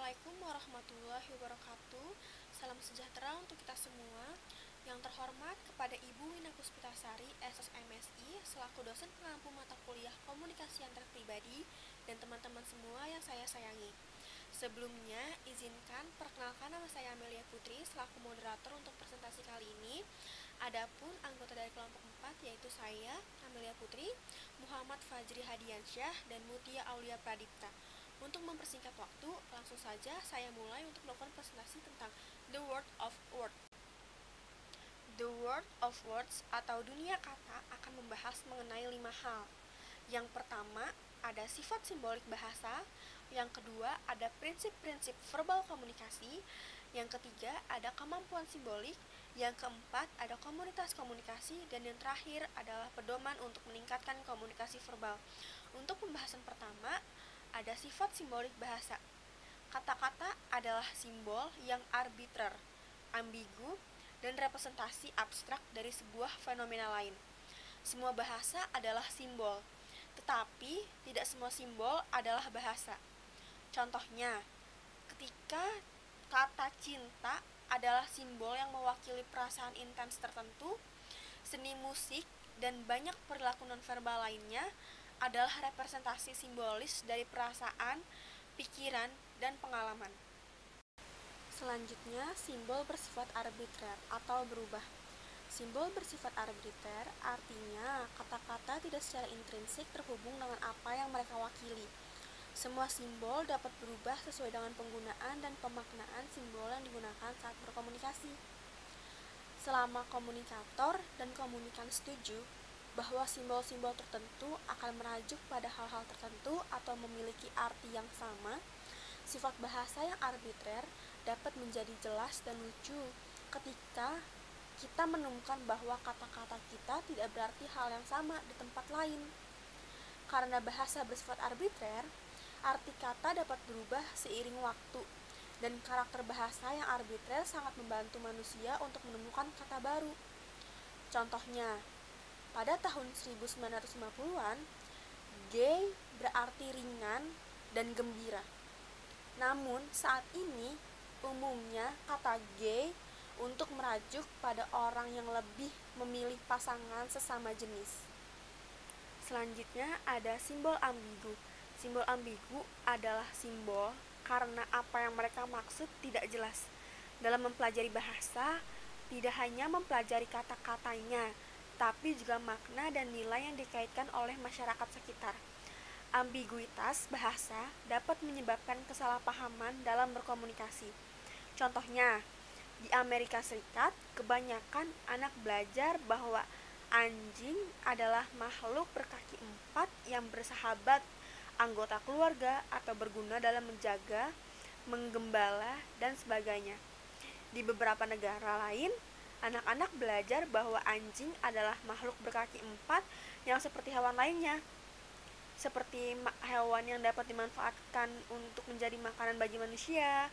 Assalamualaikum warahmatullahi wabarakatuh. Salam sejahtera untuk kita semua. Yang terhormat kepada Ibu Wina Puspitasari, SSMSI, selaku dosen pengampu mata kuliah Komunikasi Antar Pribadi, dan teman-teman semua yang saya sayangi. Sebelumnya, izinkan perkenalkan nama saya Amelia Putri selaku moderator untuk presentasi kali ini. Adapun anggota dari kelompok 4 yaitu saya, Amelia Putri, Muhammad Fajri Hadiansyah, dan Mutia Aulia Pradipta. Untuk mempersingkat waktu, langsung saja saya mulai untuk melakukan presentasi tentang The World of Words. The World of Words atau dunia kata akan membahas mengenai 5 hal. Yang pertama, ada sifat simbolik bahasa. Yang kedua, ada prinsip-prinsip verbal komunikasi. Yang ketiga, ada kemampuan simbolik. Yang keempat, ada komunitas komunikasi. Dan yang terakhir adalah pedoman untuk meningkatkan komunikasi verbal. Untuk pembahasan pertama, ada sifat simbolik bahasa. Kata-kata adalah simbol yang arbitrer, ambigu, dan representasi abstrak dari sebuah fenomena lain. Semua bahasa adalah simbol, tetapi tidak semua simbol adalah bahasa. Contohnya, ketika kata cinta adalah simbol yang mewakili perasaan intens tertentu, seni musik dan banyak perilaku nonverbal lainnya adalah representasi simbolis dari perasaan, pikiran, dan pengalaman. Selanjutnya, simbol bersifat arbitrer atau berubah. Simbol bersifat arbitrer artinya kata-kata tidak secara intrinsik terhubung dengan apa yang mereka wakili. Semua simbol dapat berubah sesuai dengan penggunaan dan pemaknaan simbol yang digunakan saat berkomunikasi. Selama komunikator dan komunikan setuju bahwa simbol-simbol tertentu akan merajuk pada hal-hal tertentu atau memiliki arti yang sama, sifat bahasa yang arbitrer dapat menjadi jelas dan lucu ketika kita menemukan bahwa kata-kata kita tidak berarti hal yang sama di tempat lain. Karena bahasa bersifat arbitrer, arti kata dapat berubah seiring waktu, dan karakter bahasa yang arbitrer sangat membantu manusia untuk menemukan kata baru. Contohnya, pada tahun 1950-an, gay berarti ringan dan gembira. Namun, saat ini, umumnya kata gay untuk merajuk pada orang yang lebih memilih pasangan sesama jenis. Selanjutnya ada simbol ambigu. Simbol ambigu adalah simbol karena apa yang mereka maksud tidak jelas. Dalam mempelajari bahasa, tidak hanya mempelajari kata-katanya, tapi juga makna dan nilai yang dikaitkan oleh masyarakat sekitar. Ambiguitas bahasa dapat menyebabkan kesalahpahaman dalam berkomunikasi. Contohnya, di Amerika Serikat, kebanyakan anak belajar bahwa anjing adalah makhluk berkaki 4 yang bersahabat, anggota keluarga, atau berguna dalam menjaga, menggembala, dan sebagainya. Di beberapa negara lain, anak-anak belajar bahwa anjing adalah makhluk berkaki 4 yang seperti hewan lainnya, seperti hewan yang dapat dimanfaatkan untuk menjadi makanan bagi manusia.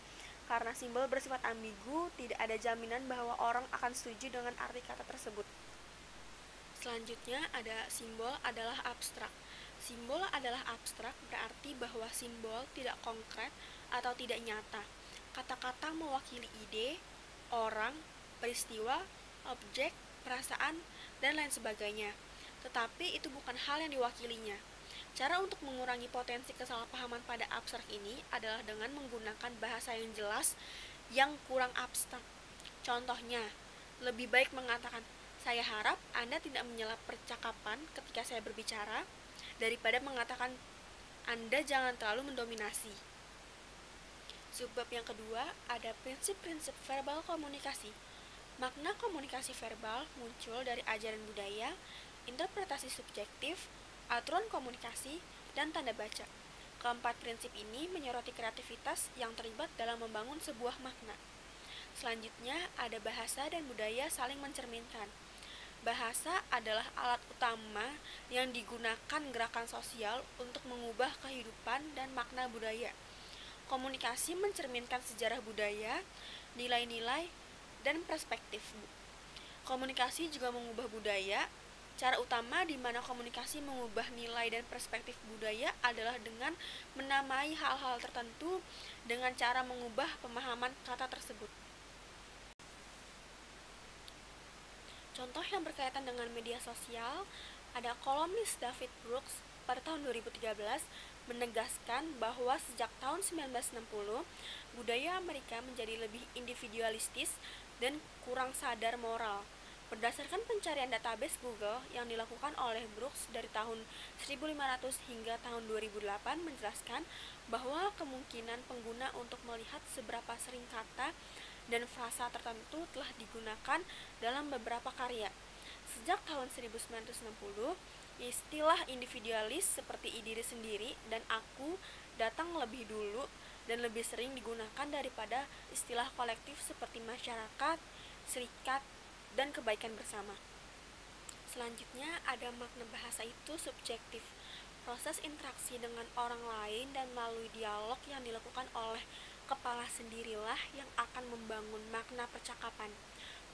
Karena simbol bersifat ambigu, tidak ada jaminan bahwa orang akan setuju dengan arti kata tersebut. Selanjutnya ada simbol adalah abstrak. Simbol adalah abstrak berarti bahwa simbol tidak konkret atau tidak nyata. Kata-kata mewakili ide, orang, peristiwa, objek, perasaan, dan lain sebagainya. Tetapi itu bukan hal yang diwakilinya. Cara untuk mengurangi potensi kesalahpahaman pada abstrak ini adalah dengan menggunakan bahasa yang jelas yang kurang abstrak. Contohnya, lebih baik mengatakan, "Saya harap Anda tidak menyela percakapan ketika saya berbicara," daripada mengatakan, "Anda jangan terlalu mendominasi." Subbab yang kedua, ada prinsip-prinsip verbal komunikasi. Makna komunikasi verbal muncul dari ajaran budaya, interpretasi subjektif, aturan komunikasi, dan tanda baca. Keempat prinsip ini menyoroti kreativitas yang terlibat dalam membangun sebuah makna. Selanjutnya, ada bahasa dan budaya saling mencerminkan. Bahasa adalah alat utama yang digunakan gerakan sosial untuk mengubah kehidupan dan makna budaya. Komunikasi mencerminkan sejarah budaya, nilai-nilai, dan perspektif. Komunikasi juga mengubah budaya, Cara utama di mana komunikasi mengubah nilai dan perspektif budaya adalah dengan menamai hal-hal tertentu dengan cara mengubah pemahaman kata tersebut. Contoh yang berkaitan dengan media sosial, ada kolumnis David Brooks pada tahun 2013 menegaskan bahwa sejak tahun 1960, budaya Amerika menjadi lebih individualistis dan kurang sadar moral. Berdasarkan pencarian database Google yang dilakukan oleh Brooks dari tahun 1500 hingga tahun 2008 menjelaskan bahwa kemungkinan pengguna untuk melihat seberapa sering kata dan frasa tertentu telah digunakan dalam beberapa karya. Sejak tahun 1960, istilah individualis seperti diri sendiri dan aku datang lebih dulu dan lebih sering digunakan daripada istilah kolektif seperti masyarakat, serikat, dan kebaikan bersama. Selanjutnya ada makna bahasa itu subjektif. Proses interaksi dengan orang lain dan melalui dialog yang dilakukan oleh kepala sendirilah yang akan membangun makna percakapan.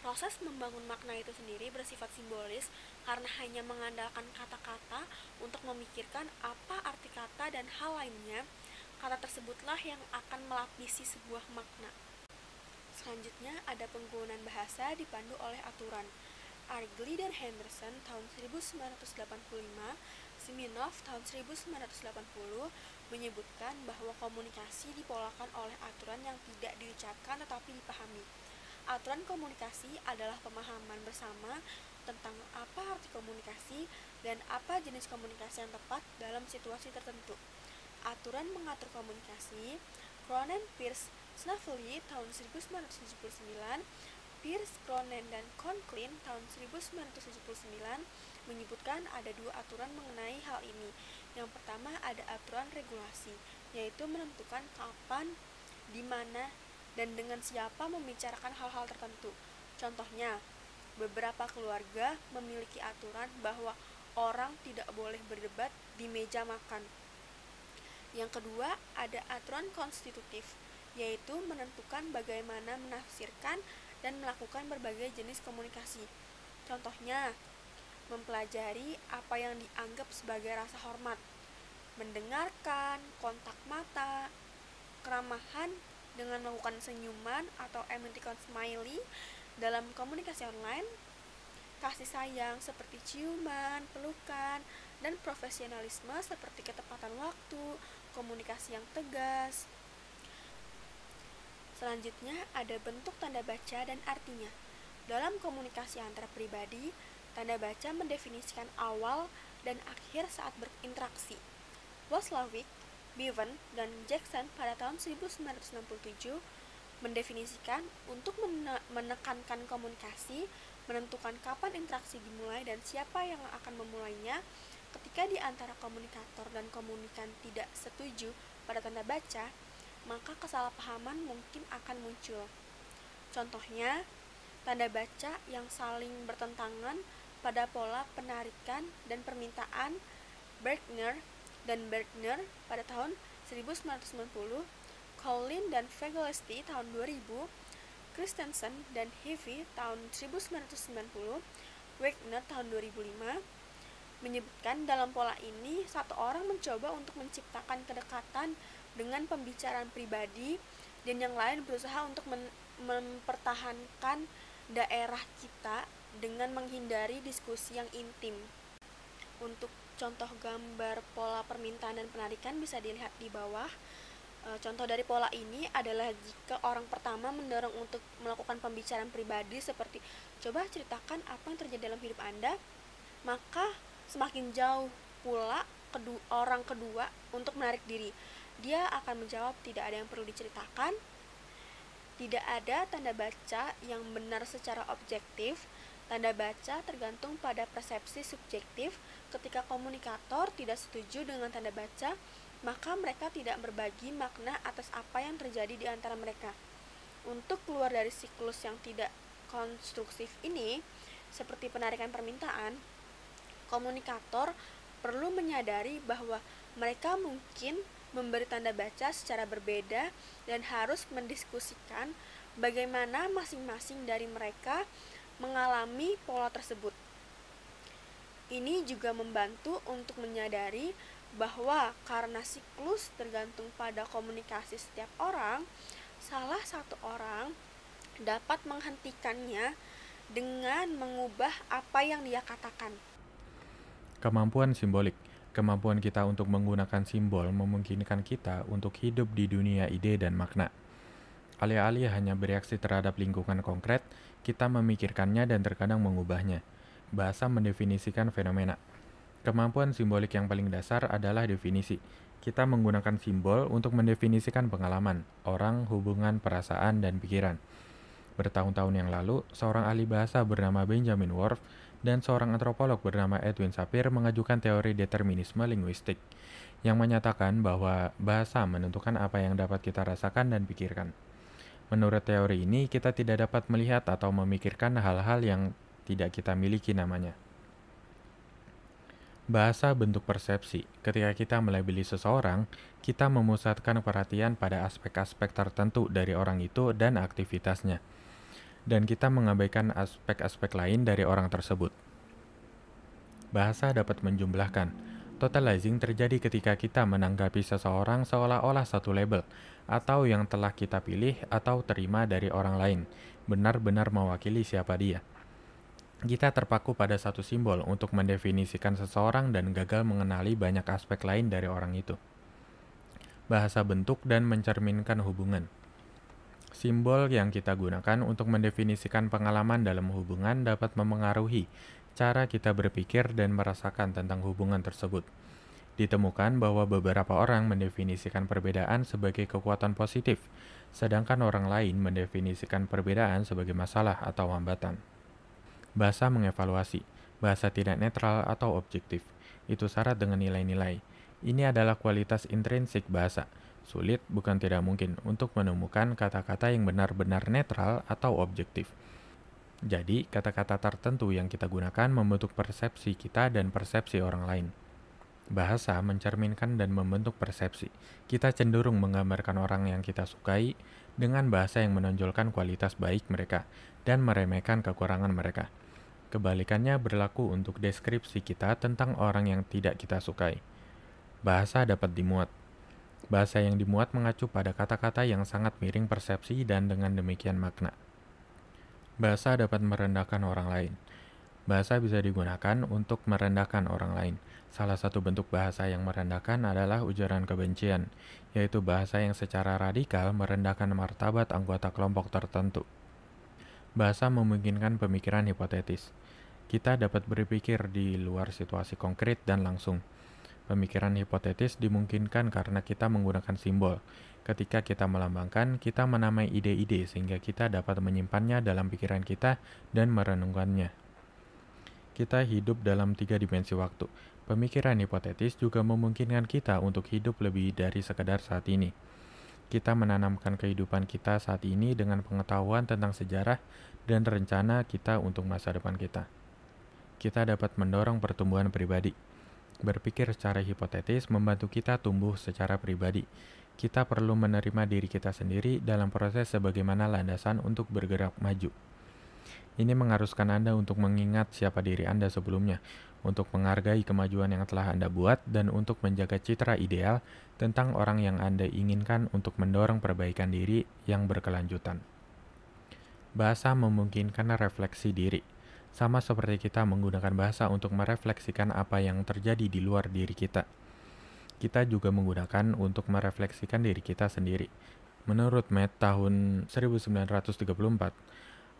Proses membangun makna itu sendiri bersifat simbolis karena hanya mengandalkan kata-kata untuk memikirkan apa arti kata dan hal lainnya. Kata tersebutlah yang akan melapisi sebuah makna. Selanjutnya ada penggunaan bahasa dipandu oleh aturan. Argley dan Henderson tahun 1985, Siminoff tahun 1980 menyebutkan bahwa komunikasi dipolakan oleh aturan yang tidak diucapkan tetapi dipahami. Aturan komunikasi adalah pemahaman bersama tentang apa arti komunikasi dan apa jenis komunikasi yang tepat dalam situasi tertentu. Aturan mengatur komunikasi, Cronin, Peirce, Snavely tahun 1979, Peirce, Cronin, dan Conklin tahun 1979 menyebutkan ada dua aturan mengenai hal ini. Yang pertama ada aturan regulasi, yaitu menentukan kapan, di mana, dan dengan siapa membicarakan hal-hal tertentu. Contohnya, beberapa keluarga memiliki aturan bahwa orang tidak boleh berdebat di meja makan. Yang kedua, ada aturan konstitutif, yaitu menentukan bagaimana menafsirkan dan melakukan berbagai jenis komunikasi. Contohnya, mempelajari apa yang dianggap sebagai rasa hormat, mendengarkan, kontak mata, keramahan dengan melakukan senyuman atau emoticon smiley dalam komunikasi online, kasih sayang seperti ciuman, pelukan, dan profesionalisme seperti ketepatan waktu, komunikasi yang tegas. Selanjutnya ada bentuk tanda baca dan artinya. Dalam komunikasi antar pribadi, tanda baca mendefinisikan awal dan akhir saat berinteraksi. Waslawik, Bevan, dan Jackson pada tahun 1967 mendefinisikan untuk menekankan komunikasi, menentukan kapan interaksi dimulai dan siapa yang akan memulainya. Ketika di antara komunikator dan komunikan tidak setuju pada tanda baca, maka kesalahpahaman mungkin akan muncul. Contohnya, tanda baca yang saling bertentangan pada pola penarikan dan permintaan Bergner dan Bergner pada tahun 1990, Collin dan Fegelesti tahun 2000, Christensen dan Heavy tahun 1990, Wagner tahun 2005, menyebutkan dalam pola ini satu orang mencoba untuk menciptakan kedekatan dengan pembicaraan pribadi dan yang lain berusaha untuk mempertahankan daerah kita dengan menghindari diskusi yang intim. Untuk contoh gambar pola permintaan dan penarikan bisa dilihat di bawah. Contoh dari pola ini adalah jika orang pertama mendorong untuk melakukan pembicaraan pribadi seperti coba ceritakan apa yang terjadi dalam hidup Anda, maka semakin jauh pula orang kedua untuk menarik diri. Dia akan menjawab tidak ada yang perlu diceritakan. Tidak ada tanda baca yang benar secara objektif. Tanda baca tergantung pada persepsi subjektif. Ketika komunikator tidak setuju dengan tanda baca, maka mereka tidak berbagi makna atas apa yang terjadi di antara mereka. Untuk keluar dari siklus yang tidak konstruktif ini, seperti penarikan permintaan, komunikator perlu menyadari bahwa mereka mungkin memberi tanda baca secara berbeda dan harus mendiskusikan bagaimana masing-masing dari mereka mengalami pola tersebut. Ini juga membantu untuk menyadari bahwa karena siklus tergantung pada komunikasi setiap orang, salah satu orang dapat menghentikannya dengan mengubah apa yang dia katakan. Kemampuan simbolik. Kemampuan kita untuk menggunakan simbol memungkinkan kita untuk hidup di dunia ide dan makna. Alih-alih hanya bereaksi terhadap lingkungan konkret, kita memikirkannya dan terkadang mengubahnya. Bahasa mendefinisikan fenomena. Kemampuan simbolik yang paling dasar adalah definisi. Kita menggunakan simbol untuk mendefinisikan pengalaman, orang, hubungan, perasaan, dan pikiran. Bertahun-tahun yang lalu, seorang ahli bahasa bernama Benjamin Worf dan seorang antropolog bernama Edwin Sapir mengajukan teori determinisme linguistik yang menyatakan bahwa bahasa menentukan apa yang dapat kita rasakan dan pikirkan. Menurut teori ini, kita tidak dapat melihat atau memikirkan hal-hal yang tidak kita miliki namanya. Bahasa bentuk persepsi. Ketika kita melabeli seseorang, kita memusatkan perhatian pada aspek-aspek tertentu dari orang itu dan aktivitasnya. Dan kita mengabaikan aspek-aspek lain dari orang tersebut. Bahasa dapat menjumlahkan. Totalizing terjadi ketika kita menanggapi seseorang seolah-olah satu label, atau yang telah kita pilih atau terima dari orang lain, benar-benar mewakili siapa dia. Kita terpaku pada satu simbol untuk mendefinisikan seseorang dan gagal mengenali banyak aspek lain dari orang itu. Bahasa bentuk dan mencerminkan hubungan. Simbol yang kita gunakan untuk mendefinisikan pengalaman dalam hubungan dapat memengaruhi cara kita berpikir dan merasakan tentang hubungan tersebut. Ditemukan bahwa beberapa orang mendefinisikan perbedaan sebagai kekuatan positif, sedangkan orang lain mendefinisikan perbedaan sebagai masalah atau hambatan. Bahasa mengevaluasi. Bahasa tidak netral atau objektif. Itu syarat dengan nilai-nilai. Ini adalah kualitas intrinsik bahasa. Sulit, bukan tidak mungkin, untuk menemukan kata-kata yang benar-benar netral atau objektif. Jadi, kata-kata tertentu yang kita gunakan membentuk persepsi kita dan persepsi orang lain. Bahasa mencerminkan dan membentuk persepsi. Kita cenderung menggambarkan orang yang kita sukai dengan bahasa yang menonjolkan kualitas baik mereka dan meremehkan kekurangan mereka. Kebalikannya berlaku untuk deskripsi kita tentang orang yang tidak kita sukai. Bahasa dapat dimuat. Bahasa yang dimuat mengacu pada kata-kata yang sangat miring persepsi dan dengan demikian makna. Bahasa dapat merendahkan orang lain. Bahasa bisa digunakan untuk merendahkan orang lain. Salah satu bentuk bahasa yang merendahkan adalah ujaran kebencian, yaitu bahasa yang secara radikal merendahkan martabat anggota kelompok tertentu. Bahasa memungkinkan pemikiran hipotetis. Kita dapat berpikir di luar situasi konkret dan langsung. Pemikiran hipotetis dimungkinkan karena kita menggunakan simbol. Ketika kita melambangkan, kita menamai ide-ide sehingga kita dapat menyimpannya dalam pikiran kita dan merenungkannya. Kita hidup dalam 3 dimensi waktu. Pemikiran hipotetis juga memungkinkan kita untuk hidup lebih dari sekedar saat ini. Kita menanamkan kehidupan kita saat ini dengan pengetahuan tentang sejarah dan rencana kita untuk masa depan kita. Kita dapat mendorong pertumbuhan pribadi. Berpikir secara hipotetis membantu kita tumbuh secara pribadi. Kita perlu menerima diri kita sendiri dalam proses sebagaimana landasan untuk bergerak maju. Ini mengharuskan Anda untuk mengingat siapa diri Anda sebelumnya, untuk menghargai kemajuan yang telah Anda buat, dan untuk menjaga citra ideal tentang orang yang Anda inginkan untuk mendorong perbaikan diri yang berkelanjutan. Bahasa memungkinkan refleksi diri. Sama seperti kita menggunakan bahasa untuk merefleksikan apa yang terjadi di luar diri kita. Kita juga menggunakan untuk merefleksikan diri kita sendiri. Menurut Matt tahun 1934,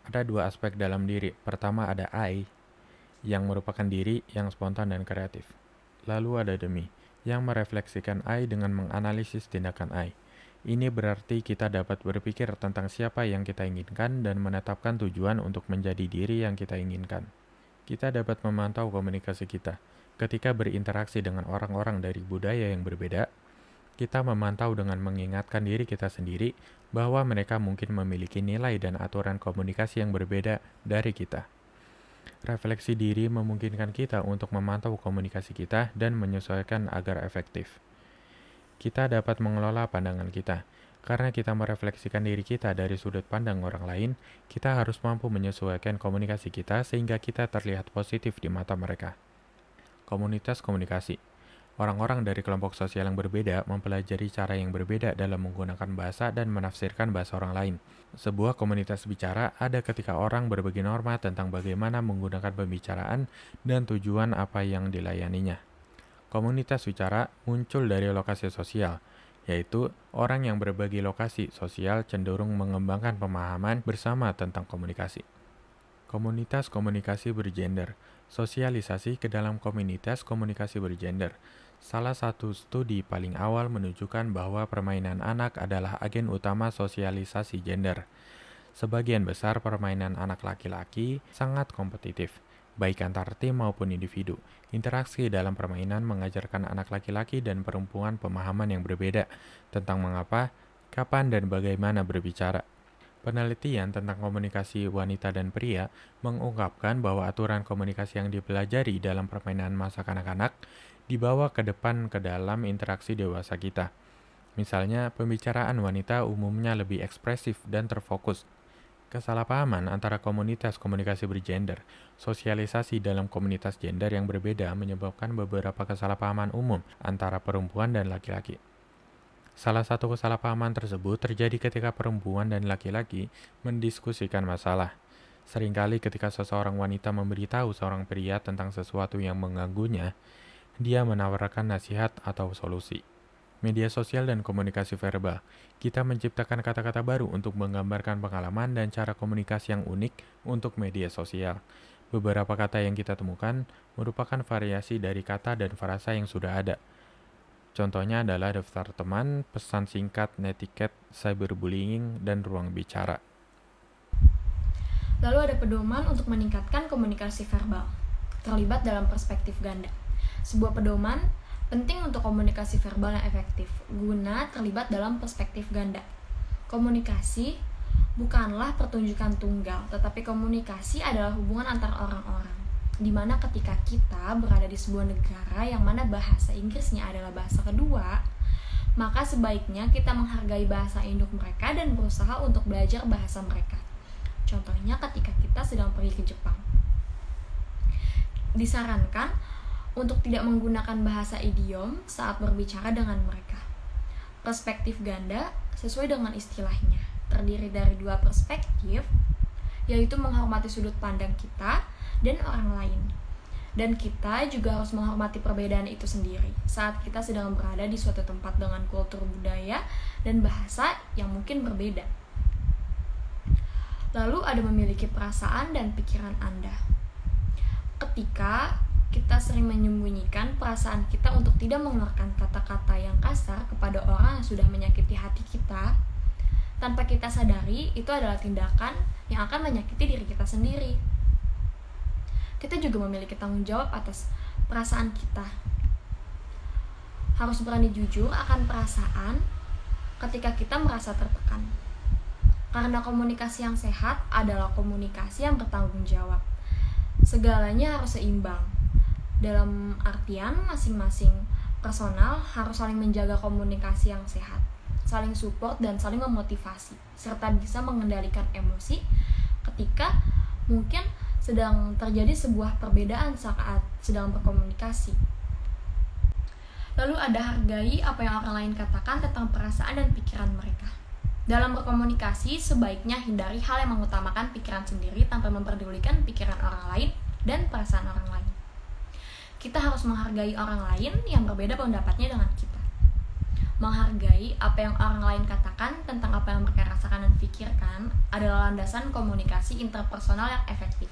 ada 2 aspek dalam diri. Pertama ada I, yang merupakan diri yang spontan dan kreatif. Lalu ada demi, yang merefleksikan I dengan menganalisis tindakan I. Ini berarti kita dapat berpikir tentang siapa yang kita inginkan dan menetapkan tujuan untuk menjadi diri yang kita inginkan. Kita dapat memantau komunikasi kita. Ketika berinteraksi dengan orang-orang dari budaya yang berbeda, kita memantau dengan mengingatkan diri kita sendiri bahwa mereka mungkin memiliki nilai dan aturan komunikasi yang berbeda dari kita. Refleksi diri memungkinkan kita untuk memantau komunikasi kita dan menyesuaikan agar efektif. Kita dapat mengelola pandangan kita. Karena kita merefleksikan diri kita dari sudut pandang orang lain, kita harus mampu menyesuaikan komunikasi kita sehingga kita terlihat positif di mata mereka. Komunitas komunikasi. Orang-orang dari kelompok sosial yang berbeda mempelajari cara yang berbeda dalam menggunakan bahasa dan menafsirkan bahasa orang lain. Sebuah komunitas bicara ada ketika orang berbagi norma tentang bagaimana menggunakan pembicaraan dan tujuan apa yang dilayaninya. Komunitas bicara muncul dari lokasi sosial, yaitu orang yang berbagi lokasi sosial cenderung mengembangkan pemahaman bersama tentang komunikasi. Komunitas komunikasi bergender. Sosialisasi ke dalam komunitas komunikasi bergender. Salah satu studi paling awal menunjukkan bahwa permainan anak adalah agen utama sosialisasi gender. Sebagian besar permainan anak laki-laki sangat kompetitif, baik antar tim maupun individu. Interaksi dalam permainan mengajarkan anak laki-laki dan perempuan pemahaman yang berbeda tentang mengapa, kapan, dan bagaimana berbicara. Penelitian tentang komunikasi wanita dan pria mengungkapkan bahwa aturan komunikasi yang dipelajari dalam permainan masa kanak-kanak dibawa ke depan ke dalam interaksi dewasa kita. Misalnya, pembicaraan wanita umumnya lebih ekspresif dan terfokus. Kesalahpahaman antara komunitas komunikasi bergender, sosialisasi dalam komunitas gender yang berbeda menyebabkan beberapa kesalahpahaman umum antara perempuan dan laki-laki. Salah satu kesalahpahaman tersebut terjadi ketika perempuan dan laki-laki mendiskusikan masalah. Seringkali ketika seseorang wanita memberitahu seorang pria tentang sesuatu yang mengganggunya, dia menawarkan nasihat atau solusi. Media sosial dan komunikasi verbal. Kita menciptakan kata-kata baru untuk menggambarkan pengalaman dan cara komunikasi yang unik untuk media sosial. Beberapa kata yang kita temukan merupakan variasi dari kata dan frasa yang sudah ada. Contohnya adalah daftar teman, pesan singkat, netiquette, cyberbullying, dan ruang bicara. Lalu ada pedoman untuk meningkatkan komunikasi verbal, terlibat dalam perspektif ganda. Sebuah pedoman penting untuk komunikasi verbal yang efektif, guna terlibat dalam perspektif ganda. Komunikasi bukanlah pertunjukan tunggal, tetapi komunikasi adalah hubungan antar orang-orang. Di mana ketika kita berada di sebuah negara yang mana bahasa Inggrisnya adalah bahasa kedua, maka sebaiknya kita menghargai bahasa induk mereka dan berusaha untuk belajar bahasa mereka. Contohnya ketika kita sedang pergi ke Jepang. Disarankan untuk tidak menggunakan bahasa idiom saat berbicara dengan mereka. Perspektif ganda sesuai dengan istilahnya, terdiri dari dua perspektif, yaitu menghormati sudut pandang kita dan orang lain. Dan kita juga harus menghormati perbedaan itu sendiri saat kita sedang berada di suatu tempat dengan kultur budaya dan bahasa yang mungkin berbeda. Lalu ada memiliki perasaan dan pikiran Anda. Ketika kita sering menyembunyikan perasaan kita untuk tidak mengeluarkan kata-kata yang kasar kepada orang yang sudah menyakiti hati kita, tanpa kita sadari, itu adalah tindakan yang akan menyakiti diri kita sendiri. Kita juga memiliki tanggung jawab atas perasaan kita. Harus berani jujur akan perasaan ketika kita merasa tertekan. Karena komunikasi yang sehat adalah komunikasi yang bertanggung jawab. Segalanya harus seimbang. Dalam artian masing-masing personal harus saling menjaga komunikasi yang sehat, saling support dan saling memotivasi, serta bisa mengendalikan emosi ketika mungkin sedang terjadi sebuah perbedaan saat sedang berkomunikasi. Lalu ada hargai apa yang orang lain katakan tentang perasaan dan pikiran mereka. Dalam berkomunikasi, sebaiknya hindari hal yang mengutamakan pikiran sendiri tanpa memperdulikan pikiran orang lain dan perasaan orang lain. Kita harus menghargai orang lain yang berbeda pendapatnya dengan kita. Menghargai apa yang orang lain katakan tentang apa yang mereka rasakan dan pikirkan adalah landasan komunikasi interpersonal yang efektif.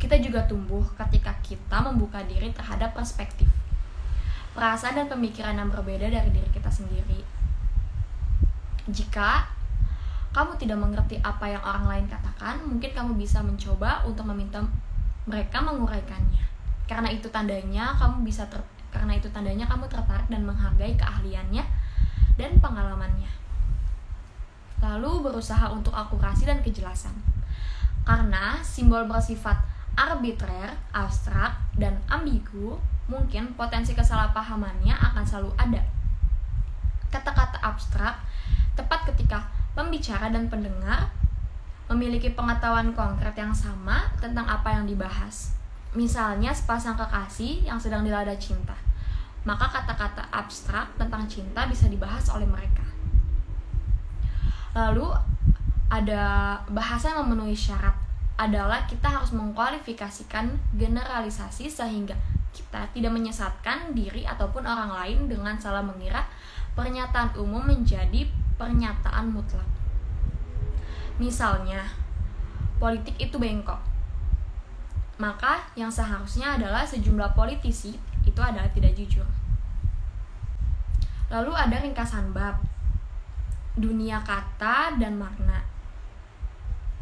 Kita juga tumbuh ketika kita membuka diri terhadap perspektif, perasaan dan pemikiran yang berbeda dari diri kita sendiri. Jika kamu tidak mengerti apa yang orang lain katakan, mungkin kamu bisa mencoba untuk meminta mereka menguraikannya. Karena itu tandanya kamu tertarik dan menghargai keahliannya dan pengalamannya. Lalu berusaha untuk akurasi dan kejelasan. Karena simbol bersifat arbitrer, abstrak, dan ambigu, mungkin potensi kesalahpahamannya akan selalu ada. Kata-kata abstrak tepat ketika pembicara dan pendengar memiliki pengetahuan konkret yang sama tentang apa yang dibahas. Misalnya sepasang kekasih yang sedang dilanda cinta, maka kata-kata abstrak tentang cinta bisa dibahas oleh mereka. Lalu ada bahasa yang memenuhi syarat, adalah kita harus mengkualifikasikan generalisasi sehingga kita tidak menyesatkan diri ataupun orang lain dengan salah mengira pernyataan umum menjadi pernyataan mutlak. Misalnya, politik itu bengkok. Maka yang seharusnya adalah sejumlah politisi itu adalah tidak jujur. Lalu ada ringkasan bab, dunia kata dan makna.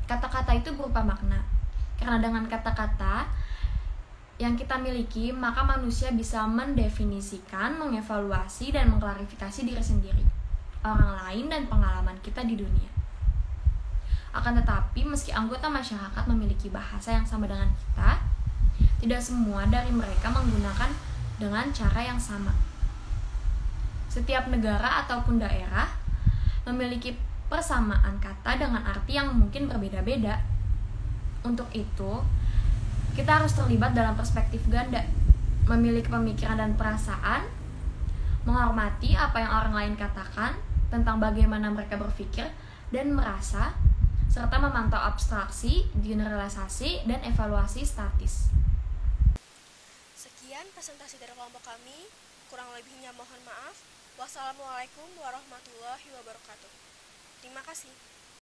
Kata-kata itu berupa makna. Karena dengan kata-kata yang kita miliki, maka manusia bisa mendefinisikan, mengevaluasi, dan mengklarifikasi diri sendiri, orang lain, dan pengalaman kita di dunia. Akan tetapi, meski anggota masyarakat memiliki bahasa yang sama dengan kita, tidak semua dari mereka menggunakan dengan cara yang sama. Setiap negara ataupun daerah memiliki persamaan kata dengan arti yang mungkin berbeda-beda. Untuk itu, kita harus terlibat dalam perspektif ganda, memiliki pemikiran dan perasaan, menghormati apa yang orang lain katakan tentang bagaimana mereka berpikir dan merasa, serta memantau abstraksi, generalisasi, dan evaluasi statis. Sekian presentasi dari kelompok kami, kurang lebihnya mohon maaf. Wassalamualaikum warahmatullahi wabarakatuh. Terima kasih.